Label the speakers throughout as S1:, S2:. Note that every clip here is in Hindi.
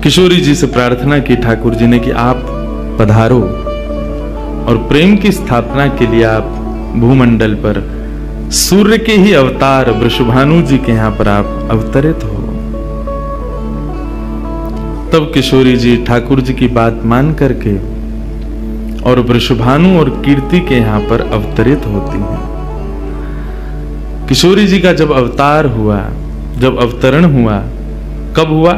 S1: किशोरी जी से प्रार्थना की ठाकुर जी ने कि आप पधारो और प्रेम की स्थापना के लिए आप भूमंडल पर सूर्य के ही अवतार वृषभानु जी के यहां पर आप अवतरित हो। तब किशोरी जी ठाकुर जी की बात मान करके और वृषभानु और कीर्ति के यहां पर अवतरित होती हैं। किशोरी जी का जब अवतार हुआ, जब अवतरण हुआ, कब हुआ?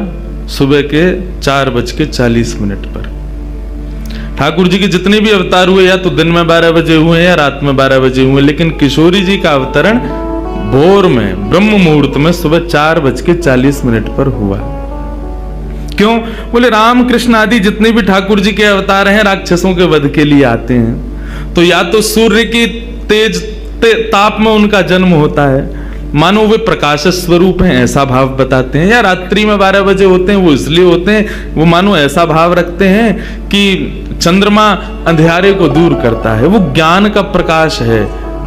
S1: सुबह के 4:40 पर। ठाकुर जी के जितने भी अवतार हुए या तो दिन में 12 बजे हुए या रात में 12 बजे हुए, लेकिन किशोरी जी का अवतरण भोर में ब्रह्म मुहूर्त में सुबह 4:40 पर हुआ। क्यों? बोले राम कृष्ण आदि जितने भी ठाकुर जी के अवतार हैं राक्षसों के वध के लिए आते हैं, तो या तो सूर्य की तेज ताप में उनका जन्म होता है, मानो वे प्रकाश स्वरूप हैं ऐसा भाव बताते हैं, या रात्रि में 12 बजे होते हैं वो इसलिए होते हैं, वो मानो ऐसा भाव रखते हैं कि चंद्रमा अंधेरे को दूर करता है, वो ज्ञान का प्रकाश है,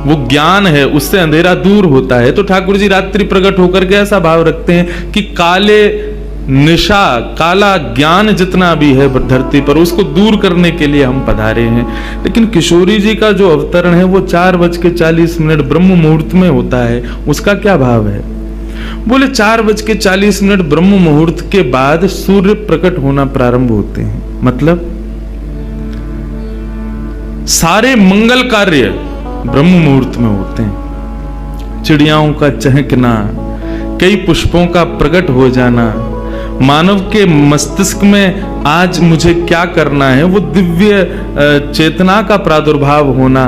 S1: वो ज्ञान है, उससे अंधेरा दूर होता है। तो ठाकुर जी रात्रि प्रकट होकर के ऐसा भाव रखते हैं कि काले निशा, काला ज्ञान जितना भी है धरती पर, उसको दूर करने के लिए हम पधारे हैं। लेकिन किशोरी जी का जो अवतरण है वो 4:40 ब्रह्म मुहूर्त में होता है। उसका क्या भाव है? बोले 4:40 ब्रह्म मुहूर्त के बाद सूर्य प्रकट होना प्रारंभ होते हैं। मतलब सारे मंगल कार्य ब्रह्म मुहूर्त में होते हैं। चिड़ियाओं का चहकना, कई पुष्पों का प्रकट हो जाना, मानव के मस्तिष्क में आज मुझे क्या करना है, वो दिव्य चेतना का प्रादुर्भाव होना,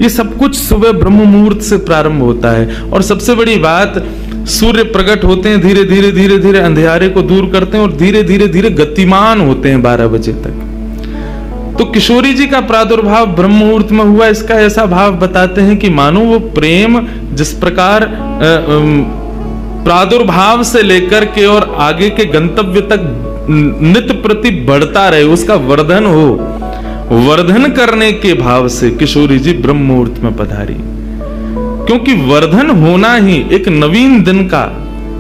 S1: ये सब कुछ सुबह ब्रह्म मुहूर्त से प्रारंभ होता है। और सबसे बड़ी बात, सूर्य प्रकट होते हैं, धीरे धीरे धीरे धीरे अंधेरे को दूर करते हैं और धीरे धीरे धीरे गतिमान होते हैं 12 बजे तक। तो किशोरी जी का प्रादुर्भाव ब्रह्म मुहूर्त में हुआ, इसका ऐसा भाव बताते हैं कि मानो वो प्रेम जिस प्रकार प्रादुर्भाव से लेकर के और आगे के गंतव्य तक नित्य प्रति बढ़ता रहे, उसका वर्धन हो, वर्धन करने के भाव से किशोरी जी ब्रह्म मुहूर्त में पधारी। क्योंकि वर्धन होना ही एक नवीन दिन का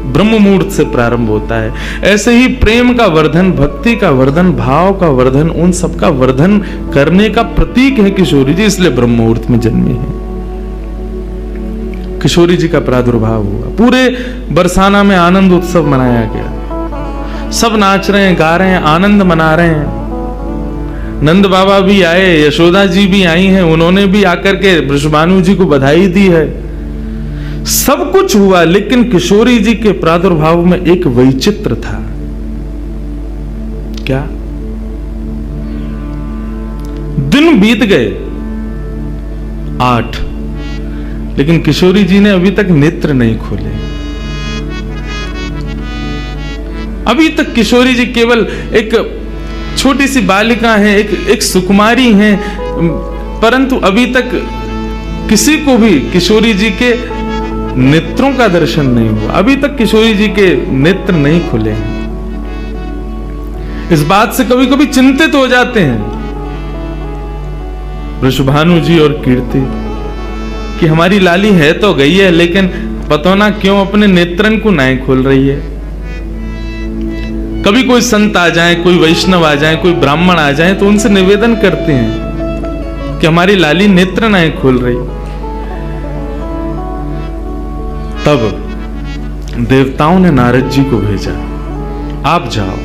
S1: ब्रह्म मुहूर्त से प्रारंभ होता है। ऐसे ही प्रेम का वर्धन, भक्ति का वर्धन, भाव का वर्धन, उन सब का वर्धन करने का प्रतीक है किशोरी जी, इसलिए ब्रह्म मुहूर्त में जन्मी है। किशोरी जी का प्रादुर्भाव हुआ, पूरे बरसाना में आनंद उत्सव मनाया गया, सब नाच रहे हैं, गा रहे हैं, आनंद मना रहे हैं। नंद बाबा भी आए, यशोदा जी भी आई हैं, उन्होंने भी आकर के वृषभानु जी को बधाई दी है, सब कुछ हुआ। लेकिन किशोरी जी के प्रादुर्भाव में एक वैचित्र था। क्या? दिन बीत गए 8, लेकिन किशोरी जी ने अभी तक नेत्र नहीं खोले। अभी तक किशोरी जी केवल एक छोटी सी बालिका हैं, एक सुकुमारी हैं, परंतु अभी तक किसी को भी किशोरी जी के नेत्रों का दर्शन नहीं हुआ। अभी तक किशोरी जी के नेत्र नहीं खुले हैं। इस बात से कभी कभी चिंतित हो जाते हैं वृषभानु जी और कीर्ति कि हमारी लाली है तो गई है, लेकिन पता ना क्यों अपने नेत्रन को नहीं खोल रही है। कभी कोई संत आ जाए, कोई वैष्णव आ जाए, कोई ब्राह्मण आ जाए, तो उनसे निवेदन करते हैं कि हमारी लाली नेत्र नहीं खोल रही। तब देवताओं ने नारद जी को भेजा, आप जाओ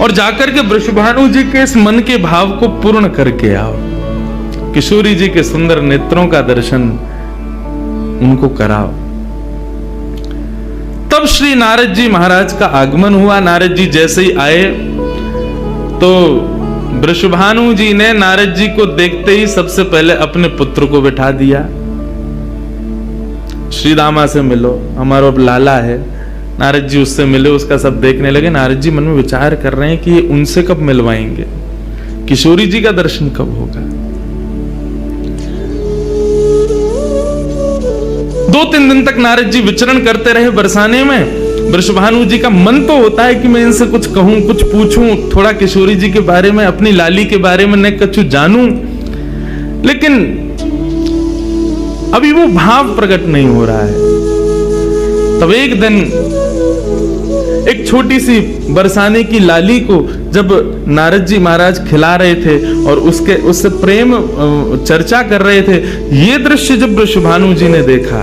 S1: और जाकर के वृषभानु जी के इस मन के भाव को पूर्ण करके आओ, किशोरी जी के सुंदर नेत्रों का दर्शन उनको कराओ। तब श्री नारद जी महाराज का आगमन हुआ। नारद जी जैसे ही आए तो वृषभानु जी ने नारद जी को देखते ही सबसे पहले अपने पुत्र को बिठा दिया। श्री रामा से मिलो, हमारा अब लाला है। नारद जी उससे मिले, उसका सब देखने लगे। नारद जी मन में विचार कर रहे हैं कि उनसे कब मिलवाएंगे, किशोरी जी का दर्शन कब होगा। 2-3 दिन तक नारद जी विचरण करते रहे बरसाने में। वृषभानु जी का मन तो होता है कि मैं इनसे कुछ कहूं, कुछ पूछूं, थोड़ा किशोरी जी के बारे में, अपनी लाली के बारे में न कुछ जानूं, लेकिन अभी वो भाव प्रकट नहीं हो रहा है। तब एक दिन एक छोटी सी बरसाने की लाली को जब नारद जी महाराज खिला रहे थे और उससे प्रेम चर्चा कर रहे थे, ये दृश्य जब वृषभानु जी ने देखा,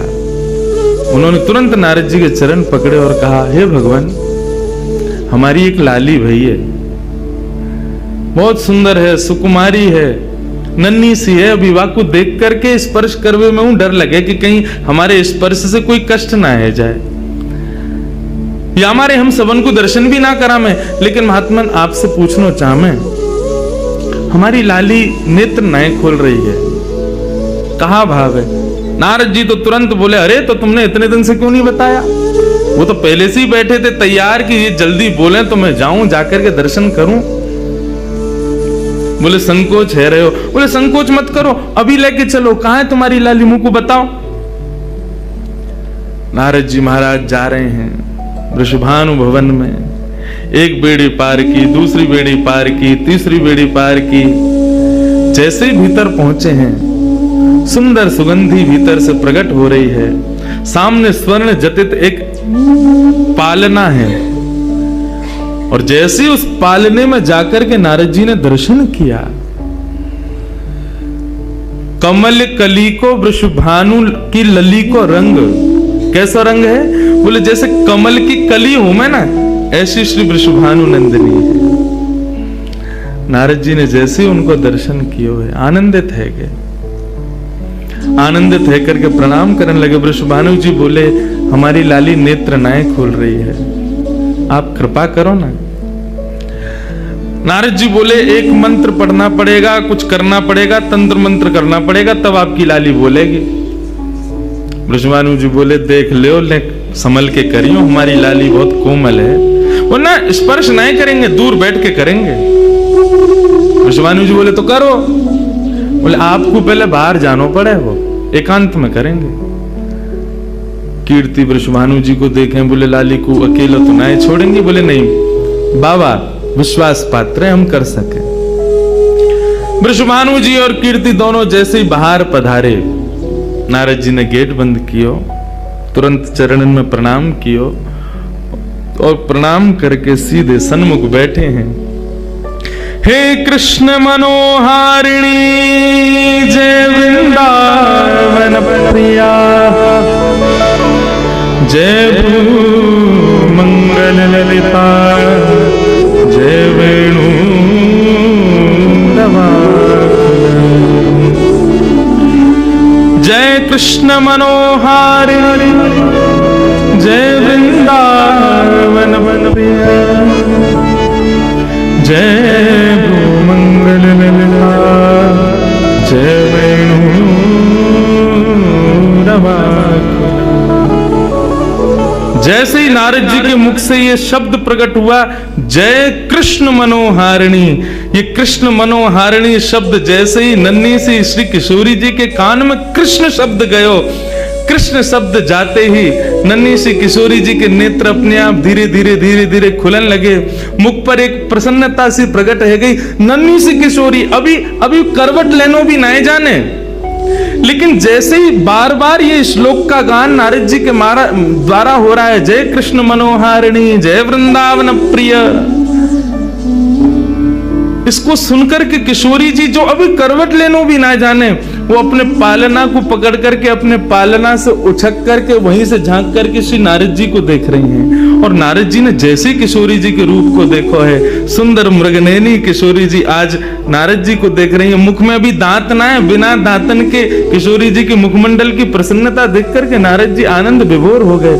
S1: उन्होंने तुरंत नारद जी के चरण पकड़े और कहा, हे भगवान, हमारी एक लाली भई है, बहुत सुंदर है, सुकुमारी है, नन्ही सी है, अभी वाकु देख करके स्पर्श करवे में डर लगे कि कहीं हमारे स्पर्श से कोई कष्ट ना है जाए, या हमारे हम सबन को दर्शन भी ना करा में। लेकिन महात्मन आपसे पूछना चाह मैं, हमारी लाली नेत्र नए खोल रही है, कहा भाव है? नारद जी तो तुरंत बोले, अरे तो तुमने इतने दिन से क्यों नहीं बताया? वो तो पहले से ही बैठे थे तैयार कि ये जल्दी बोले तो मैं जाऊं, जाकर के दर्शन करूं। बोले संकोच है रहे हो? बोले संकोच मत करो, अभी लेके चलो, कहां है तुम्हारी लाली, मुंह को बताओ। नारद जी महाराज जा रहे हैं वृषभानु भवन में, एक बेड़ी पार की, दूसरी बेड़ी पार की, तीसरी बेड़ी पार की। जैसे ही भीतर पहुंचे हैं, सुंदर सुगंधी भीतर से प्रकट हो रही है। सामने स्वर्ण जटित एक पालना है, और जैसे उस पालने में जाकर के नारद जी ने दर्शन किया, कमल कली को वृषभानु की लली को रंग, कैसा रंग है? बोले जैसे कमल की कली हो मैं ना, ऐसी श्री वृषभानु नंदिनी है। नारद जी ने जैसे उनको दर्शन किए हुए आनंदित है गए, आनंदित है करके प्रणाम करने लगे। वृषभानु जी बोले, हमारी लाली नेत्र नए खोल रही है, आप कृपा करो ना। नारद जी बोले, एक मंत्र पढ़ना पड़ेगा, कुछ करना पड़ेगा, तंत्र मंत्र करना पड़ेगा, तब आपकी लाली बोलेगी। वृषभानु जी बोले, देख लो, संभल के करियो, हमारी लाली बहुत कोमल है, वो ना स्पर्श नहीं करेंगे, दूर बैठ के करेंगे। वृषभानु जी बोले, तो करो। बोले, आपको पहले बाहर जाना पड़े, वो एकांत में करेंगे। कीर्ति वृषभानु जी को देखें, बोले लाली को अकेला तो नहीं छोड़ेंगे। बोले नहीं बाबा, विश्वास पात्र है, हम कर सके। वृषभानु जी और कीर्ति दोनों जैसे ही बाहर पधारे, नारद जी ने गेट बंद कियो, तुरंत चरणन में प्रणाम कियो और प्रणाम करके सीधे सन्मुख बैठे हैं। हे कृष्ण मनोहारिणी जय वृंदावन प्रिया, जय मंगल ललिता, जय वेणु जय कृष्ण मनोहारिणी जय वृंदावन प्रिया, जय मंगल ललिता, जय वेणु जैसे ही नारद जी के मुख से ये शब्द प्रकट हुआ, जय कृष्ण मनोहारिणी, ये कृष्ण मनोहारिणी शब्द जैसे ही नन्ही सी श्री किशोरी जी के कान में कृष्ण शब्द गयो, कृष्ण शब्द जाते ही नन्ही सी किशोरी जी के नेत्र अपने आप धीरे धीरे धीरे धीरे खुलन लगे, मुख पर एक प्रसन्नता सी प्रकट है गई। नन्ही सी किशोरी अभी करवट लेनो भी नहीं जाने, लेकिन जैसे ही बार बार ये श्लोक का गान नारद जी के द्वारा हो रहा है, जय कृष्ण मनोहारिणी जय वृंदावन प्रिय, इसको सुनकर के किशोरी जी जो अभी करवट लेनो भी ना जाने, वो अपने पालना को पकड़ करके अपने पालना से उछक करके वहीं से झांक करके श्री नारद जी को देख रही हैं। और नारद जी ने जैसे किशोरी जी के रूप को देखो है, सुंदर मृगनयनी किशोरी जी आज नारद जी को देख रही है। मुख में अभी दांत ना है, बिना दांतन के किशोरी जी के मुखमंडल की प्रसन्नता देख करके नारद जी आनंद विभोर हो गए।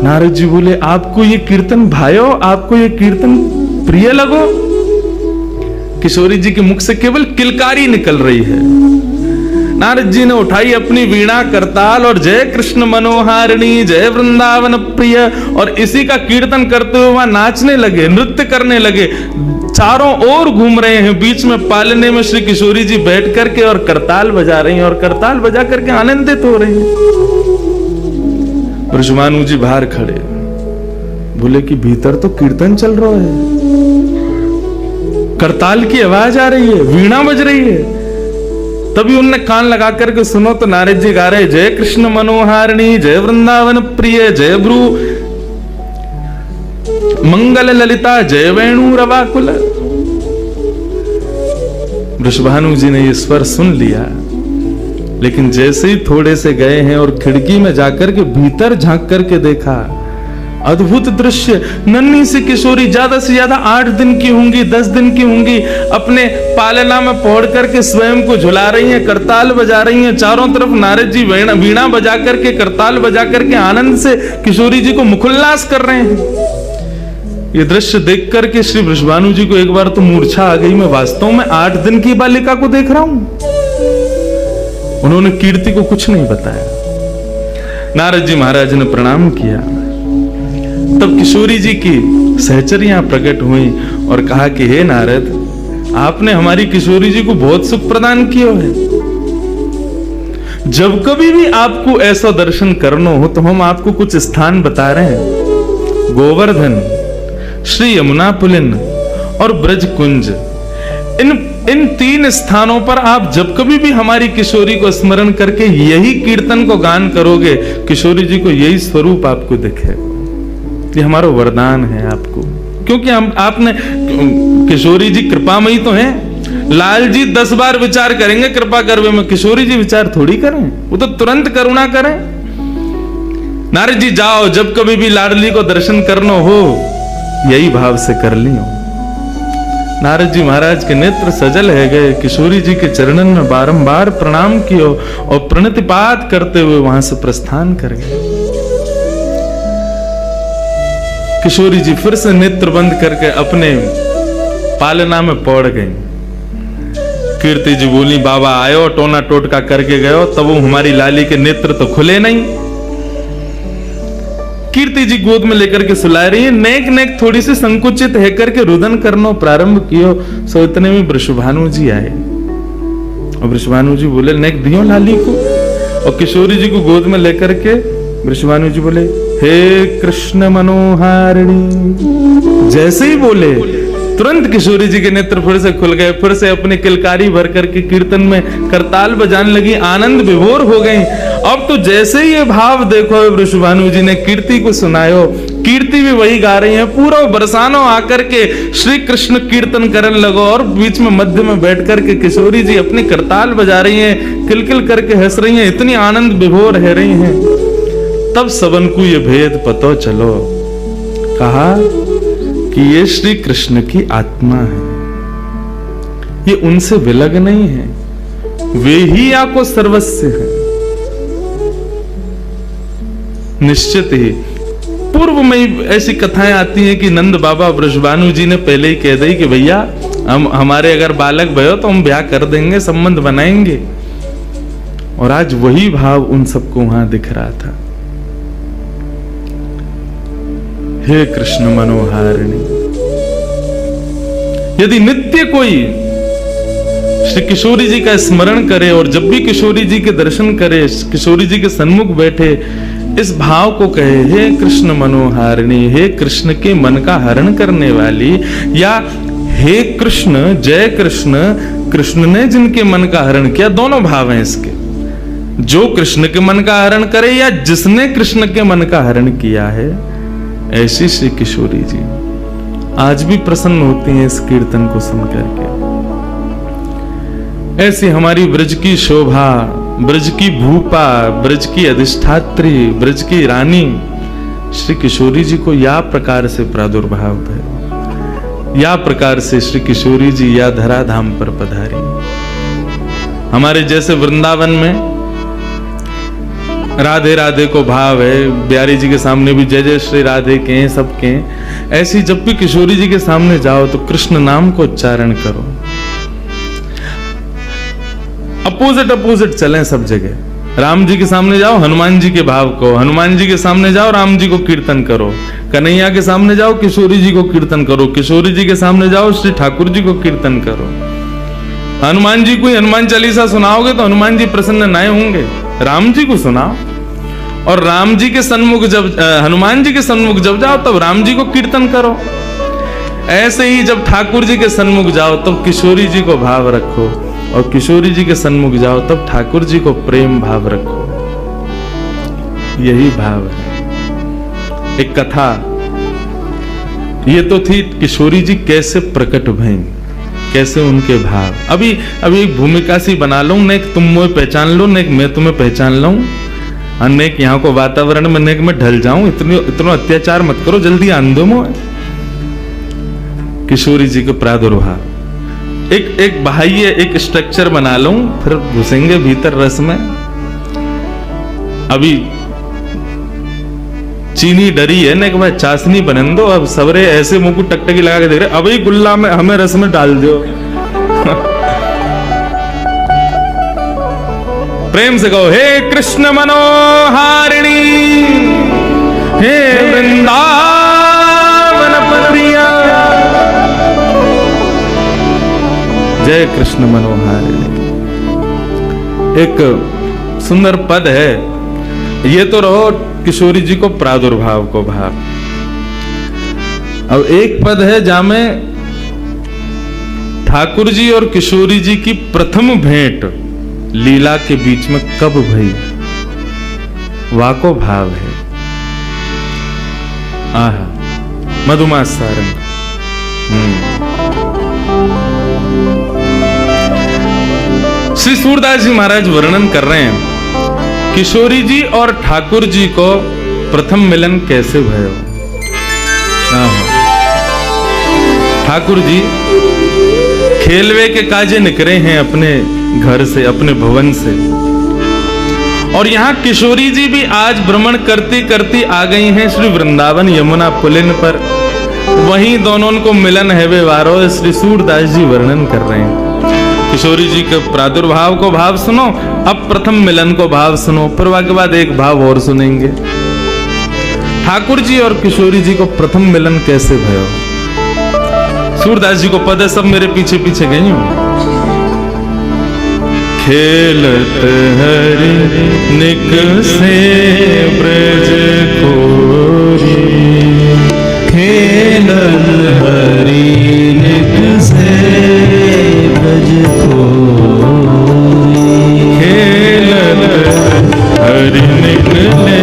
S1: नारद जी बोले, आपको ये कीर्तन भायो, आपको ये कीर्तन प्रिय लगो? किशोरी जी के मुख से केवल किलकारी निकल रही है। नारद जी ने उठाई अपनी वीणा करताल और जय कृष्ण मनोहारिणी जय वृंदावन प्रिय, और इसी का कीर्तन करते हुए वहां नाचने लगे, नृत्य करने लगे, चारों ओर घूम रहे हैं। बीच में पालने में श्री किशोरी जी बैठ करके और करताल बजा रही हैं और करताल बजा करके आनंदित हो रही हैं। वृषभानु जी बाहर खड़े, बोले कि भीतर तो कीर्तन चल रहा है, करताल की आवाज आ रही है, वीणा बज रही है। तभी उनने कान लगा करके सुनो तो नारद जी गा रहे जय कृष्ण मनोहारिणी जय वृंदावन प्रिय जय ब्रू। मंगल ललिता जय वेणु रवाकुल। वृषभानु जी ने ये स्वर सुन लिया, लेकिन जैसे ही थोड़े से गए हैं और खिड़की में जाकर के भीतर झांक करके देखा, अद्भुत दृश्य। नन्ही सी किशोरी, ज्यादा से ज्यादा 8 दिन की होंगी, 10 दिन की होंगी, अपने पालना में पौड़ करके स्वयं को झुला रही हैं, करताल बजा रही हैं। चारों तरफ नारद जी वीणा बजा करके, करताल बजा करके आनंद से किशोरी जी को मुखोल्लास कर रहे हैं। ये दृश्य देख करके श्री वृषभानु जी को एक बार तो मूर्छा आ गई, मैं वास्तव में 8 दिन की बालिका को देख रहा हूं। उन्होंने कीर्ति को कुछ नहीं बताया। नारद जी महाराज ने प्रणाम किया। तब किशोरी जी की सहचरियां प्रकट हुई और कहा कि हे नारद, आपने हमारी किशोरी जी को बहुत सुख प्रदान किया है। जब कभी भी आपको ऐसा दर्शन करना हो तो हम आपको कुछ स्थान बता रहे हैं। गोवर्धन, श्री यमुना पुलिन और ब्रज कुंज, इन 3 स्थानों पर आप जब कभी भी हमारी किशोरी को स्मरण करके यही कीर्तन को गान करोगे, किशोरी जी को यही स्वरूप आपको दिखे। ये हमारा वरदान है आपको, क्योंकि आपने, किशोरी जी कृपामयी तो हैं। लाल जी 10 बार विचार करेंगे कृपा करवे में, किशोरी जी विचार थोड़ी करें, वो तो तुरंत करुणा करें। नारद जी जाओ, जब कभी भी लाडली को दर्शन करना हो यही भाव से कर लियो। नारद जी महाराज के नेत्र सजल है गए, किशोरी जी के चरणन में बारंबार प्रणाम कियो और प्रणतिपात करते हुए वहां से प्रस्थान कर गए। किशोरी जी फिर से नेत्र बंद करके अपने पालना में पौड़ गई। कीर्ति जी बोली, बाबा आयो, टोना टोटका करके गयो, तब वो हमारी लाली के नेत्र तो खुले नहीं। कीर्ति जी गोद में लेकर के सुला रही है, नेक नेक थोड़ी सी संकुचित है करके रुदन करना प्रारंभ कियो। सो इतने में वृषभानु जी आए और वृषभानु जी बोले, नेक दियो लाली को। और किशोरी जी को गोद में लेकर के वृषभानु जी बोले, हे कृष्ण मनोहारिणी। जैसे ही बोले तुरंत किशोरी जी के नेत्र फिर से खुल गए, फिर से अपने किलकारी भर करके कीर्तन में करताल बजाने लगी, आनंद विभोर हो गई। अब तो जैसे ही ये भाव देखो, वृषभानु जी ने कीर्ति को सुनायो, कीर्ति भी वही गा रही है। पूरा बरसानो आकर के श्री कृष्ण कीर्तन करने लगो और बीच में मध्य में बैठ करके किशोरी जी अपनी करताल बजा रही हैं, किलकिल करके हंस रही हैं, इतनी आनंद विभोर रह रही हैं। तब सबन को ये भेद पतो चलो, कहा कि ये श्री कृष्ण की आत्मा है, ये उनसे विलग नहीं है, वे ही आपको सर्वस्व है। निश्चित ही पूर्व में ऐसी कथाएं आती हैं कि नंद बाबा वृषभानु जी ने पहले ही कह दी कि भैया हमारे अगर बालक भयो तो हम ब्याह कर देंगे, संबंध बनाएंगे। और आज वही भाव उन सबको वहां दिख रहा था। हे कृष्ण मनोहारिणी, यदि नित्य कोई श्री किशोरी जी का स्मरण करे और जब भी किशोरी जी के दर्शन करे, किशोरी जी के सन्मुख बैठे, इस भाव को कहे, हे कृष्ण मनोहारिणी, हे कृष्ण के मन का हरण करने वाली, या हे कृष्ण जय कृष्ण, कृष्ण ने जिनके मन का हरण किया, दोनों भाव हैं इसके। जो कृष्ण के मन का हरण करे या जिसने कृष्ण के मन का हरण किया है, ऐसी श्री किशोरी जी आज भी प्रसन्न होती हैं इस कीर्तन को सुनकर के। ऐसी हमारी ब्रज की शोभा, ब्रज की भूपा, ब्रज की अधिष्ठात्री, ब्रज की रानी श्री किशोरी जी को या प्रकार से प्रादुर्भाव है, या प्रकार से श्री किशोरी जी या धराधाम पर पधारी। हमारे जैसे वृंदावन में राधे राधे को भाव है, बिहारी जी के सामने भी जय जय श्री राधे के हैं, सबके हैं। ऐसी जब भी किशोरी जी के सामने जाओ तो कृष्ण नाम को उच्चारण करो। अपोजिट चलें सब जगह। राम जी के सामने जाओ, हनुमान जी के भाव को, हनुमान जी के सामने जाओ, राम जी को कीर्तन करो। कन्हैया के सामने जाओ, किशोरी जी को कीर्तन करो। किशोरी जी के सामने जाओ, श्री ठाकुर जी को कीर्तन करो। हनुमान जी को हनुमान चालीसा सुनाओगे तो हनुमान जी प्रसन्न नहीं होंगे, राम जी को सुनाओ। और राम जी के सन्मुख जब हनुमान जी के सन्मुख जब जाओ तब राम जी को कीर्तन करो। ऐसे ही जब ठाकुर जी के सन्मुख जाओ तब किशोरी जी को भाव रखो, और किशोरी जी के सन्मुख जाओ तब ठाकुर जी को प्रेम भाव रखो। यही भाव है। एक कथा ये तो थी किशोरी जी कैसे प्रकट भई, कैसे उनके भाव। अभी एक भूमिका सी बना लो, न एक तुम मुझे पहचान लो, न एक मैं तुम्हें पहचान लूं, अनेक यहाँ को वातावरण में नेक में ढल जाऊं। इतना अत्याचार मत करो, जल्दी आन दो मोह। किशोरी जी के प्रादुर्भाव, एक बाह्य एक स्ट्रक्चर बना लूं, फिर घुसेंगे भीतर रस में। अभी चीनी डरी है ना कि भाई चाशनी बनन दो, अब सबरे ऐसे मुंह को टकटकी लगा के देख रहे, अभी गुल्ला में हमें रस में डाल दो। प्रेम से कहो, हे कृष्ण मनोहारिणी, हे वृंदावन प्रिया, जय कृष्ण मनोहारिणी। एक सुंदर पद है। ये तो रहो किशोरी जी को प्रादुर्भाव को भाव। अब एक पद है जहां में ठाकुर जी और किशोरी जी की प्रथम भेंट लीला के बीच में कब भई, वाको भाव है। आहा, मधुमास सारंग। श्री सूरदास जी महाराज वर्णन कर रहे हैं किशोरी जी और ठाकुर जी को प्रथम मिलन कैसे भयो। ठाकुर जी खेलवे के काजे निकले हैं अपने घर से, अपने भवन से, और यहाँ किशोरी जी भी आज भ्रमण करती करती आ गई हैं श्री वृंदावन यमुना पुलिन पर। वहीं दोनों को मिलन है वे वारो, श्री सूरदास जी वर्णन कर रहे हैं। किशोरी जी के प्रादुर्भाव को भाव सुनो, अब प्रथम मिलन को भाव सुनो, फिर के बाद एक भाव और सुनेंगे। ठाकुर जी और किशोरी जी को प्रथम मिलन कैसे भयो। सूरदास जी को पद है, सब मेरे पीछे पीछे गई हूं। खेलत हरि निकसे ब्रज कोरी, खेलत हरि निकसे ब्रज कोरी, खेलत हरि निकले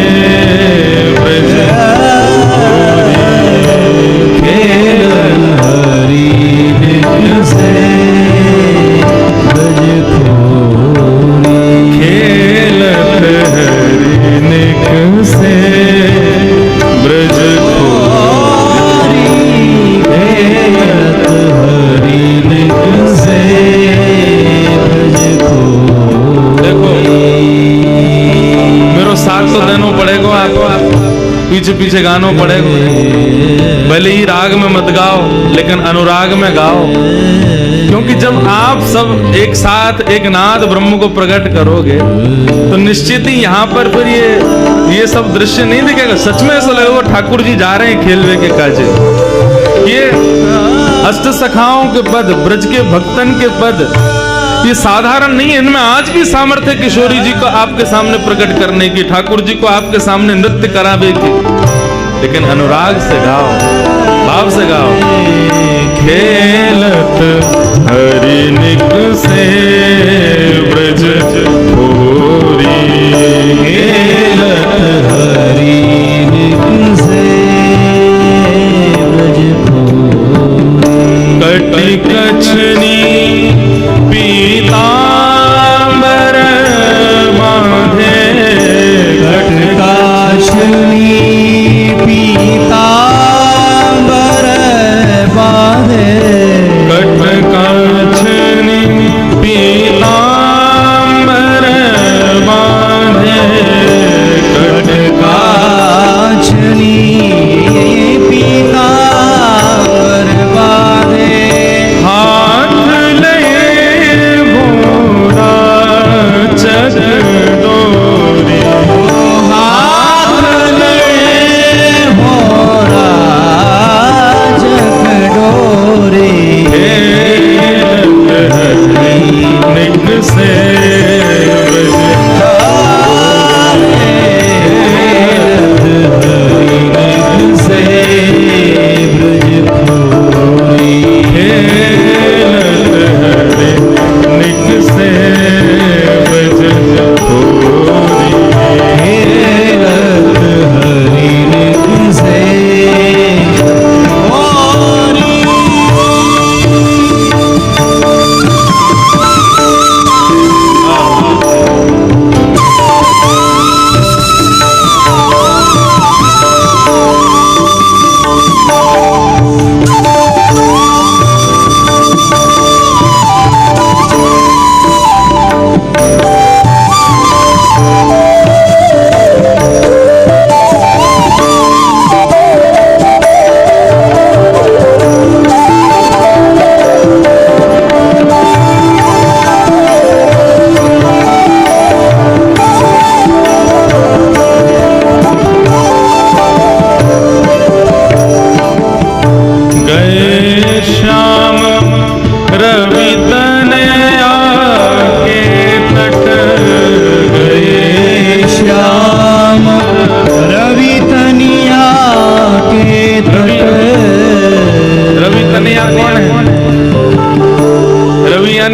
S1: ब्रज कोरी, खेलत हरि निकसे ब्रज कोरी, खेलत हरि निकसे ब्रज कोरी, खेलत हरि निकसे ब्रज कोरी। देखो मेरे साथ तो देना पड़ेगा आपको, पीछे पीछे गानों पड़ेगा। भले ही राग में मत गाओ, लेकिन अनुराग में गाओ, क्योंकि जब आप सब एक साथ एक नाद ब्रह्म को प्रकट करोगे तो निश्चित ही यहाँ पर फिर ये सब दृश्य नहीं दिखेगा। सच में ऐसा लगेगा ठाकुर जी जा रहे हैं खेलवे के काजे। ये अष्ट सखाओं के पद, ब्रज के भक्तन के पद, ये साधारण नहीं है। इनमें आज भी सामर्थ्य किशोरी जी को आपके सामने प्रकट करने की, ठाकुर जी को आपके सामने नृत्य करावे की, लेकिन अनुराग से गाओ, भाव से गाओ। खेलत हरि निकसे ब्रज कोरी, खेलत हरि निकसे ब्रज कोरी, कटि कछनी पीतांबर बांधे, कटि कछनी पीतांबर बांधे, कटि कछनी पीतांबर बांधे, कटि कछनी पीतांबर बांधे, हाथ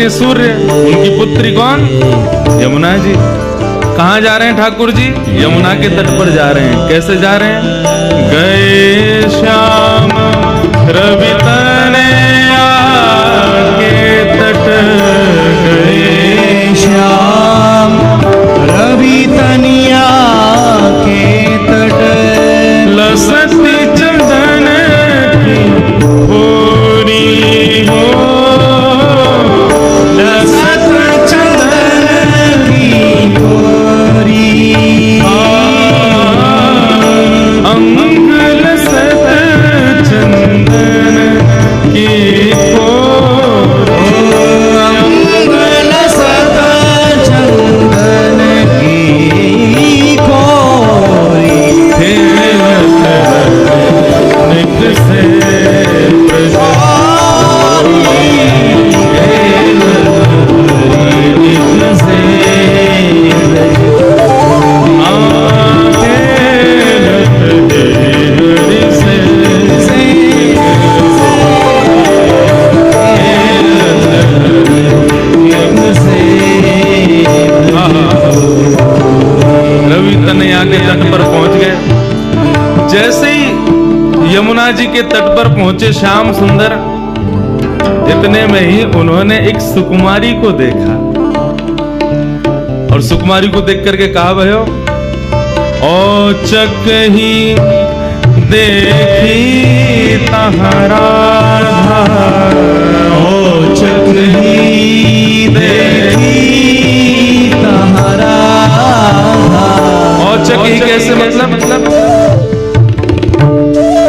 S1: यानी सूर्य, उनकी पुत्री कौन? यमुना जी। कहाँ जा रहे हैं ठाकुर जी? यमुना के तट पर जा रहे हैं। कैसे जा रहे हैं? गए श्याम रवि तनया के तट, गए
S2: श्याम रवि तनिया के तट,
S1: लसती चंदन की होरी हो,
S2: लसत चंदन की होरी,
S1: अंग लसत चंदन की होरी,
S2: अंग लसत चंदन की होरी,
S1: निक से रवि तनया के तट पर पहुंच गए। जैसे ही यमुना जी के तट पर पहुंचे श्याम सुंदर, इतने में ही उन्होंने एक सुकुमारी को देखा और सुकुमारी को देख करके कहा, भयो औचक ही देखी तहरा,
S2: औचक ही देखी तहरा,
S1: औचक ही कैसे? मतलब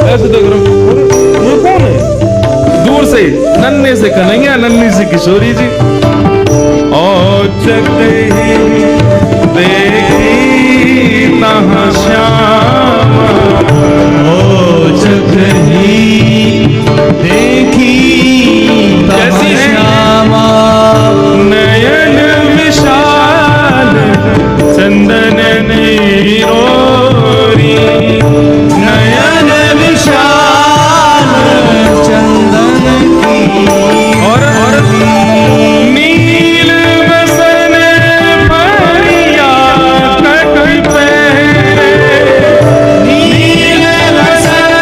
S1: ऐसे देख रहा हूं, ये कौन है? दूर से नन्हे से कन्हैया, नन्ही से किशोरी जी। औचक ही देखी तहाँ श्याम,
S2: औचक ही देखी
S1: कैसी है?
S2: श्यामा,
S1: नयन विशाल चंदन नीरोरी,
S2: नयन विशाल चंदन की,
S1: और नील बसन भरिया कट पे,
S2: नील बसन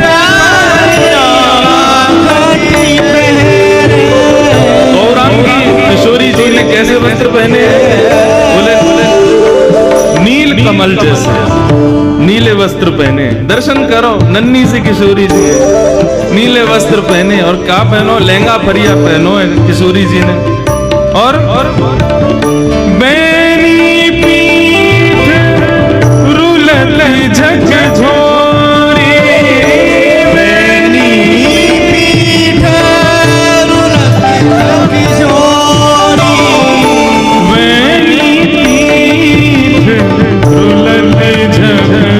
S2: भरिया कट पे।
S1: गौरांगी किशोरी जी ने कैसे वस्त्र पहने हैं? बोले नील कमल जैसे नीले वस्त्र पहने। दर्शन करो, नन्ही सी किशोरी जी है, नीले वस्त्र पहने। और क्या पहनो? लहंगा फरिया पहनो है किशोरी जी ने। और बैनी पीठ रुलत झकझोरी,
S2: बैनी पीठ रुलत झकझोरी,
S1: बैनी पीठ रुलत झकझोरी,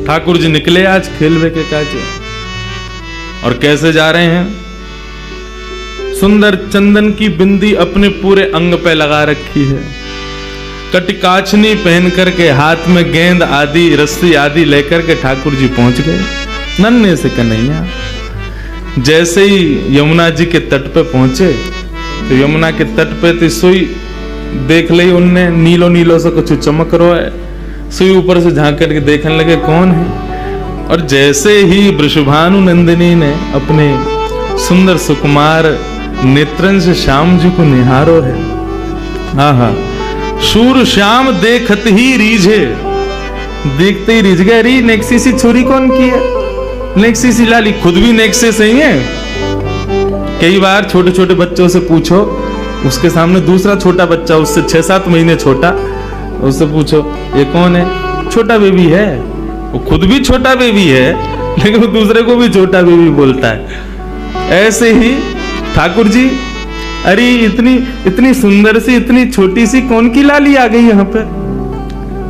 S1: ठाकुर जी निकले आज खेलवे के काजे। और कैसे जा रहे हैं? सुंदर चंदन की बिंदी अपने पूरे अंग पे लगा रखी है, कटिकाचनी पहन करके हाथ में गेंद आदि रस्सी आदि लेकर के ठाकुर जी पहुंच गए नन्हे से कन्हैया। जैसे ही यमुना जी के तट पे पहुंचे तो यमुना के तट पे तो सोई देख ली उनने, नीलो नीलो से कुछ चमक रहा है। सुई ऊपर से झांक करके देखने लगे कौन है। और जैसे ही वृषभानु नंदिनी ने अपने सुंदर सुकुमार नेत्रन से श्याम जी को निहारो है। आहा, शूर श्याम देखत ही रीझे, देखते ही रिझ गए। री नेक्सी सी छोरी कौन की है? नेक्सी सी लाली खुद भी नेक्से से ही है। कई बार छोटे छोटे बच्चों से पूछो, उसके सामने दूसरा छोटा बच्चा उससे 6-7 महीने छोटा, उससे पूछो ये कौन है? छोटा बेबी है। वो खुद भी छोटा बेबी है लेकिन वो दूसरे को भी छोटा बेबी बोलता है। ऐसे ही ठाकुर जी, अरे इतनी सुंदर सी इतनी छोटी सी कौन की लाली आ गई यहाँ पर?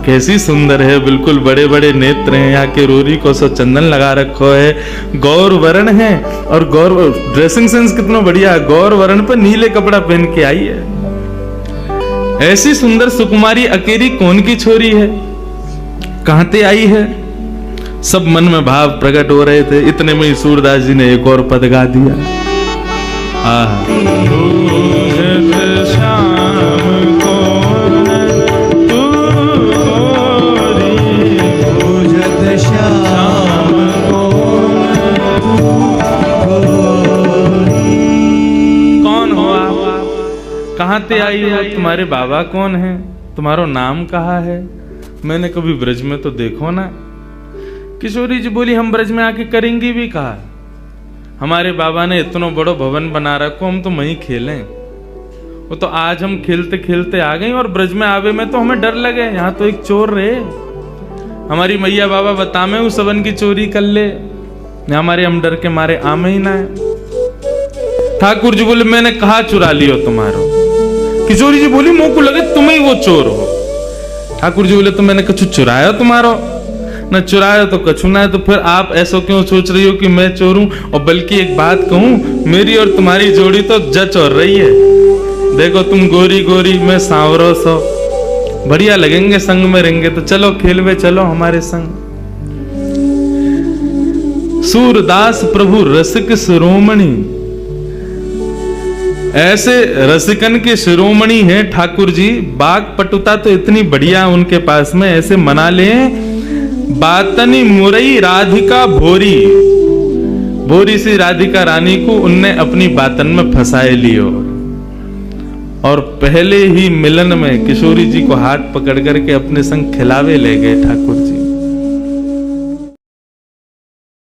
S1: कैसी सुंदर है, बिल्कुल बड़े बड़े नेत्र हैं, यहाँ के रोरी को सो चंदन लगा रखो है, गौर वर्ण है। और गौर ड्रेसिंग सेंस कितना बढ़िया है, गौर वर्ण पर नीले कपड़ा पहन के आई है। ऐसी सुंदर सुकुमारी अकेली कौन की छोरी है, कहां ते आई है? सब मन में भाव प्रकट हो रहे थे। इतने में ही सूरदास जी ने एक और पद गा दिया। कौन हो आप? कहां ते आई हो? तुम्हारे बाबा कौन है? तुम्हारा नाम कहा है? मैंने कभी ब्रज में तो देखो ना। किशोरी जी बोली, हम ब्रज में आके करेंगी भी कहा? हमारे बाबा ने इतना बड़ो भवन बना रखो, हम तो वहीं खेलें। वो तो आज हम खेलते खेलते आ गए और ब्रज में आवे में तो हमें डर लगे, यहाँ तो एक चोर रहे। हमारी मैया बाबा बतामे उस सबन की चोरी कर ले, हमारे हम डर के मारे आमे ही ना है। ठाकुर जी बोले, मैंने कहा चुरा लियो तुम्हारो? किशोरी जी बोली, मुंह को लगे तुम ही वो चोर हो। ठाकुर जी बोले, तो मैंने कछु चुराया तुम्हारो? न चुराया तो कछु ना है। तो फिर आप ऐसा क्यों सोच रही हो कि मैं चोर हूं? और बल्कि एक बात कहूं, मेरी और तुम्हारी जोड़ी तो जच और रही है। देखो तुम गोरी गोरी, मैं सांवरो सो, बढ़िया लगेंगे संग में रहेंगे। तो चलो खेलवे चलो हमारे संग। सूरदास प्रभु रसिक शिरोमणि, ऐसे रसिकन के शिरोमणि हैं ठाकुर जी। बाग पटुता तो इतनी बढ़िया उनके पास में, ऐसे मना ले। बातनी मुरई राधिका भोरी, भोरी सी राधिका रानी को उनने अपनी बातन में फंसाए लियो। और पहले ही मिलन में किशोरी जी को हाथ पकड़ करके अपने संग खिलावे ले गए ठाकुर जी।